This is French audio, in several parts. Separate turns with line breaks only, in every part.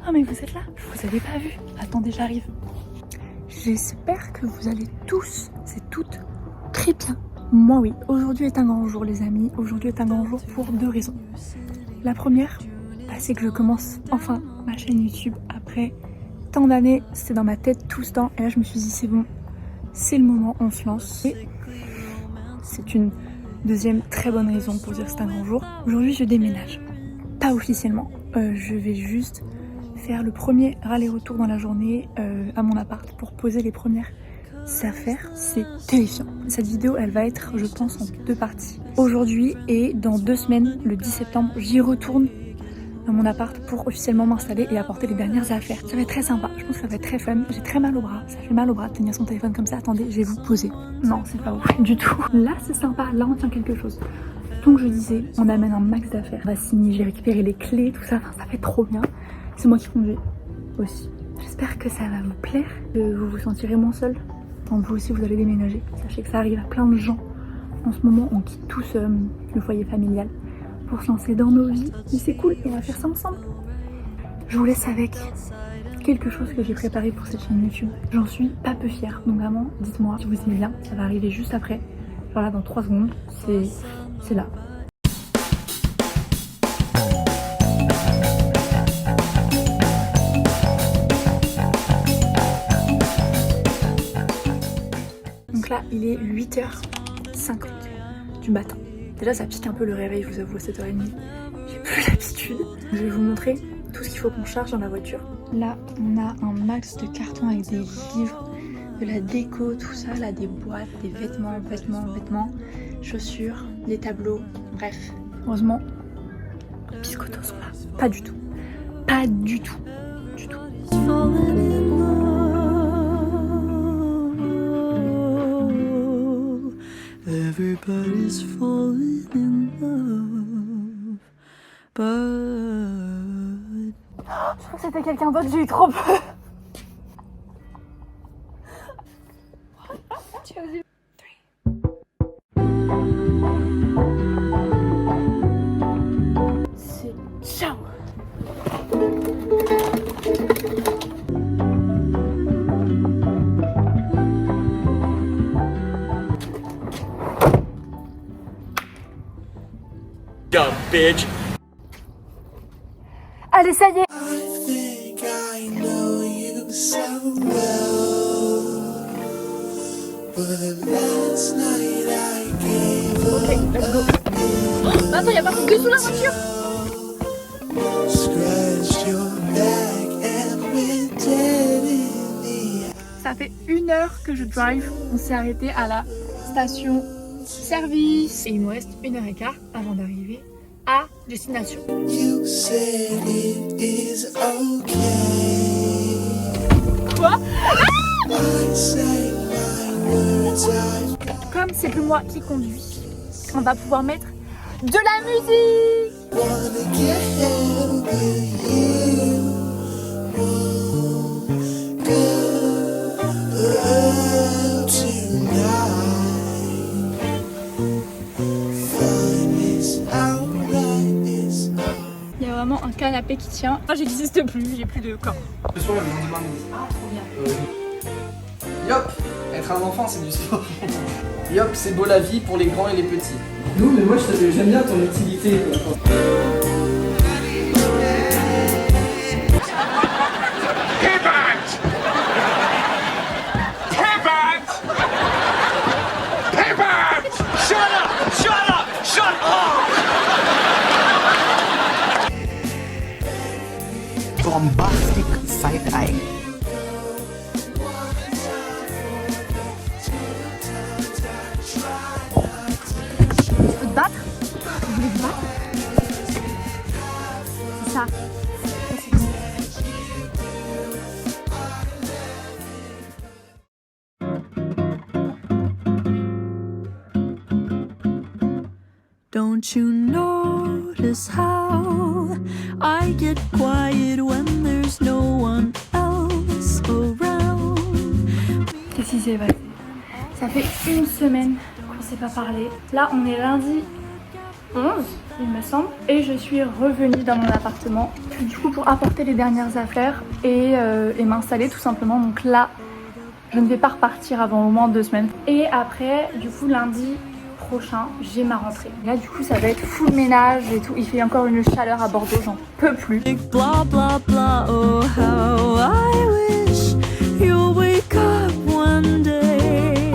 Ah mais vous êtes là? Je vous avais pas vu. Attendez, j'arrive. J'espère que vous allez tous et toutes très bien. Moi oui, aujourd'hui est un grand jour les amis. Aujourd'hui est un grand jour pour 2 raisons. La première, c'est que je commence enfin ma chaîne YouTube après tant d'années. C'était dans ma tête tout ce temps et là je me suis dit c'est bon, c'est le moment, on se lance. Et c'est une deuxième très bonne raison pour dire que c'est un grand jour. Aujourd'hui je déménage. Pas officiellement. Je vais juste faire le premier aller-retour dans la journée à mon appart pour poser les premières affaires. C'est terrifiant. Cette vidéo elle va être je pense en 2 parties. Aujourd'hui et dans 2 semaines, le 10 septembre, j'y retourne dans mon appart pour officiellement m'installer et apporter les dernières affaires. Ça va être très sympa, je pense que ça va être très fun. J'ai très mal au bras, ça fait mal au bras de tenir son téléphone comme ça. Attendez, je vais vous poser. Non, c'est pas ouf du tout. Là c'est sympa, là on tient quelque chose. Donc je disais, on amène un max d'affaires. On va signer, j'ai récupéré les clés, tout ça, enfin, ça fait trop bien. C'est moi qui conduis aussi. J'espère que ça va vous plaire, que vous vous sentirez moins seul quand vous aussi vous allez déménager. Sachez que ça arrive à plein de gens. En ce moment, on quitte tous le foyer familial pour se lancer dans nos vies. Mais c'est cool, on va faire ça ensemble. Je vous laisse avec quelque chose que j'ai préparé pour cette chaîne YouTube. J'en suis pas peu fière. Donc vraiment, dites-moi si vous aimez bien. Ça va arriver juste après. Voilà, dans 3 secondes. C'est là. Donc là, il est 8h50 du matin. Déjà, ça pique un peu le réveil, je vous avoue, à 7h30. J'ai plus l'habitude. Je vais vous montrer tout ce qu'il faut qu'on charge dans la voiture. Là, on a un max de cartons avec des livres, de la déco, tout ça. Là, des boîtes, des vêtements, chaussures, des tableaux. Bref, heureusement, les biscottos sont là. Pas du tout. Pas du tout. Du tout.
Everybody's falling in love, but...
Je crois que c'était quelqu'un d'autre, j'ai eu trop peur. C'est ciao.
Dumb bitch.
Allez, ça y est.
I think I know you so well, but last night I gave
Ok, let's go. Oh, attends, y'a pas de sous la voiture.
scratched your back and we're dead in the...
Ça fait 1 heure que je drive. On s'est arrêté à la station service. Et il nous reste 1h15 avant d'arriver à destination.
You said it is okay.
Quoi?
I say my words, I
Comme c'est plus moi qui conduis, on va pouvoir mettre de la musique.
wanna get held with you. Girl, tonight. Find this out, write this out.
Il y a vraiment un canapé qui tient. Moi j'existe plus, j'ai plus de corps.
Ce soir, le lendemain.
Ah, trop bien.
Yop, être un enfant, c'est du sport. Yop, c'est beau la vie pour les grands et les petits. Non, mais moi, j'aime bien ton utilité.
Pivot! Pivot! Pivot! Shut up! Shut up! Shut up!
Bombastic Side-Eye.
Tu peux te battre? Vous voulez te battre? C'est ça.
Don't you notice how I get quiet when there's no one else around?
Qu'est-ce qui s'est passé? Ça fait 1 semaine qu'on s'est pas parlé. Là, on est lundi 11, il me semble. Et je suis revenue dans mon appartement, du coup pour apporter les dernières affaires et m'installer tout simplement. Donc là, je ne vais pas repartir avant au moins 2 semaines. Et après, du coup lundi prochain, j'ai ma rentrée. Là du coup ça va être full ménage et tout. Il fait encore une chaleur à Bordeaux, j'en peux plus.
Blah blah blah, oh how I wish you'll wake up one day.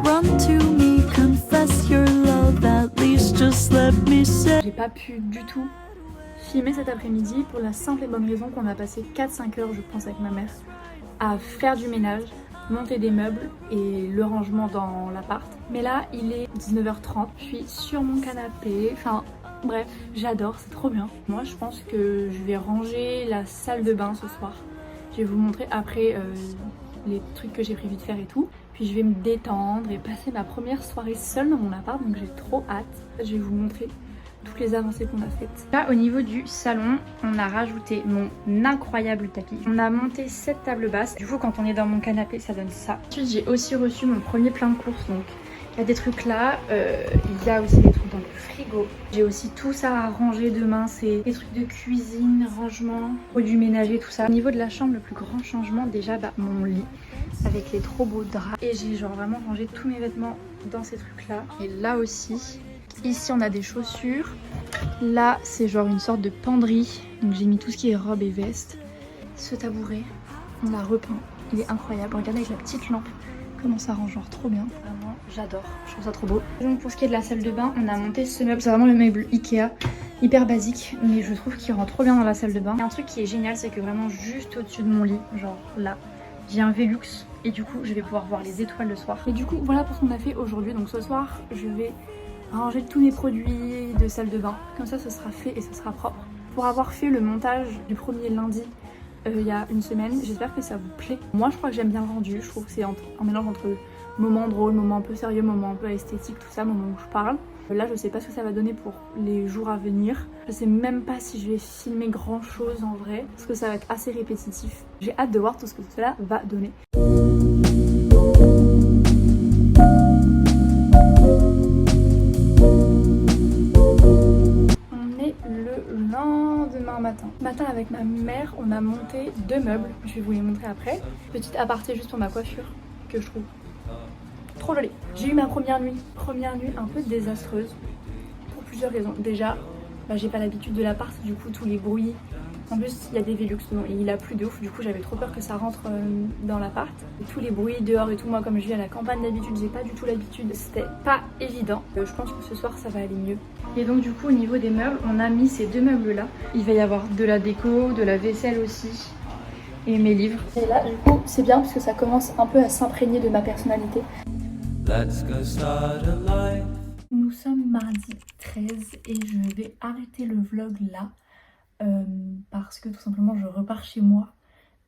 Run to me, confess your love, at least just let me say.
J'ai pas pu du tout filmer cet après-midi pour la simple et bonne raison qu'on a passé 4-5 heures je pense avec ma mère à faire du ménage, monter des meubles et le rangement dans l'appart. Mais là il est 19h30, je suis sur mon canapé, enfin bref, j'adore, c'est trop bien. Moi je pense que je vais ranger la salle de bain ce soir. Je vais vous montrer après les trucs que j'ai prévu de faire et tout. Puis je vais me détendre et passer ma première soirée seule dans mon appart, donc j'ai trop hâte. Je vais vous montrer toutes les avancées qu'on a faites. Là au niveau du salon, on a rajouté mon incroyable tapis. On a monté cette table basse. Du coup quand on est dans mon canapé ça donne ça. Ensuite j'ai aussi reçu mon premier plein de courses, donc il y a des trucs là, il y a aussi des trucs dans le frigo. J'ai aussi tout ça à ranger demain, c'est des trucs de cuisine, rangement, produits ménagers, tout ça. Au niveau de la chambre, le plus grand changement déjà, mon lit avec les trop beaux draps. Et j'ai genre vraiment rangé tous mes vêtements dans ces trucs là. Et là aussi, ici on a des chaussures. Là c'est genre une sorte de penderie, donc j'ai mis tout ce qui est robe et veste. Ce tabouret, on l'a repeint, il est incroyable. Regardez avec la petite lampe comment ça rend, genre trop bien. Vraiment j'adore, je trouve ça trop beau. Donc pour ce qui est de la salle de bain, on a monté ce meuble, c'est vraiment le meuble Ikea, hyper basique, mais je trouve qu'il rend trop bien dans la salle de bain. Et un truc qui est génial, c'est que vraiment juste au-dessus de mon lit, genre là, j'ai un Velux et du coup je vais pouvoir voir les étoiles le soir. Et du coup voilà pour ce qu'on a fait aujourd'hui. Donc ce soir je vais ranger tous mes produits de salle de bain, comme ça ce sera fait et ce sera propre. Pour avoir fait le montage du premier lundi il y a une semaine, j'espère que ça vous plaît. Moi je crois que j'aime bien le rendu, je trouve que c'est un mélange entre moment drôle, moment un peu sérieux, moment un peu esthétique, tout ça, moment où je parle. Là je sais pas ce que ça va donner pour les jours à venir. Je sais même pas si je vais filmer grand chose en vrai, parce que ça va être assez répétitif. J'ai hâte de voir tout ce que cela va donner. Le lendemain matin avec ma mère on a monté 2 meubles, je vais vous les montrer après. Petite aparté juste pour ma coiffure que je trouve trop jolie. J'ai eu ma première nuit un peu désastreuse pour plusieurs raisons. Déjà j'ai pas l'habitude de l'appart, du coup tous les bruits, en plus il y a des Velux dedans et il a plu de ouf, du coup j'avais trop peur que ça rentre dans l'appart. Tous les bruits dehors et tout, moi comme je vis à la campagne d'habitude, j'ai pas du tout l'habitude, c'était pas évident. Je pense que ce soir ça va aller mieux. Et donc du coup au niveau des meubles, on a mis ces 2 meubles là. Il va y avoir de la déco, de la vaisselle aussi et mes livres. Et là du coup c'est bien parce que ça commence un peu à s'imprégner de ma personnalité.
Let's go start a life.
Nous sommes mardi 13 et je vais arrêter le vlog là parce que tout simplement je repars chez moi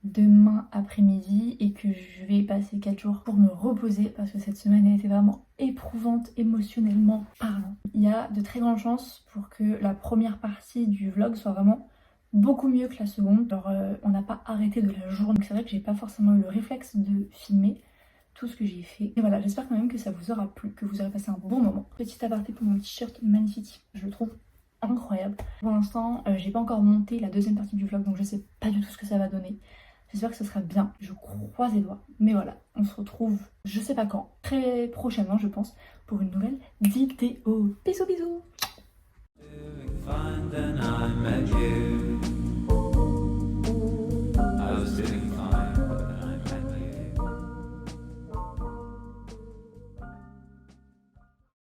demain après-midi et que je vais passer 4 jours pour me reposer parce que cette semaine a été vraiment éprouvante émotionnellement parlant. Il y a de très grandes chances pour que la première partie du vlog soit vraiment beaucoup mieux que la seconde. Alors on n'a pas arrêté de la journée, donc c'est vrai que j'ai pas forcément eu le réflexe de filmer tout ce que j'ai fait. Et voilà, j'espère quand même que ça vous aura plu, que vous aurez passé un bon moment. Petit aparté pour mon t-shirt magnifique, je le trouve incroyable. Pour l'instant, j'ai pas encore monté la deuxième partie du vlog, donc je sais pas du tout ce que ça va donner. J'espère que ce sera bien, je croise les doigts. Mais voilà, on se retrouve, je sais pas quand, très prochainement je pense, pour une nouvelle vidéo. Bisous bisous.
Fine, then I met you.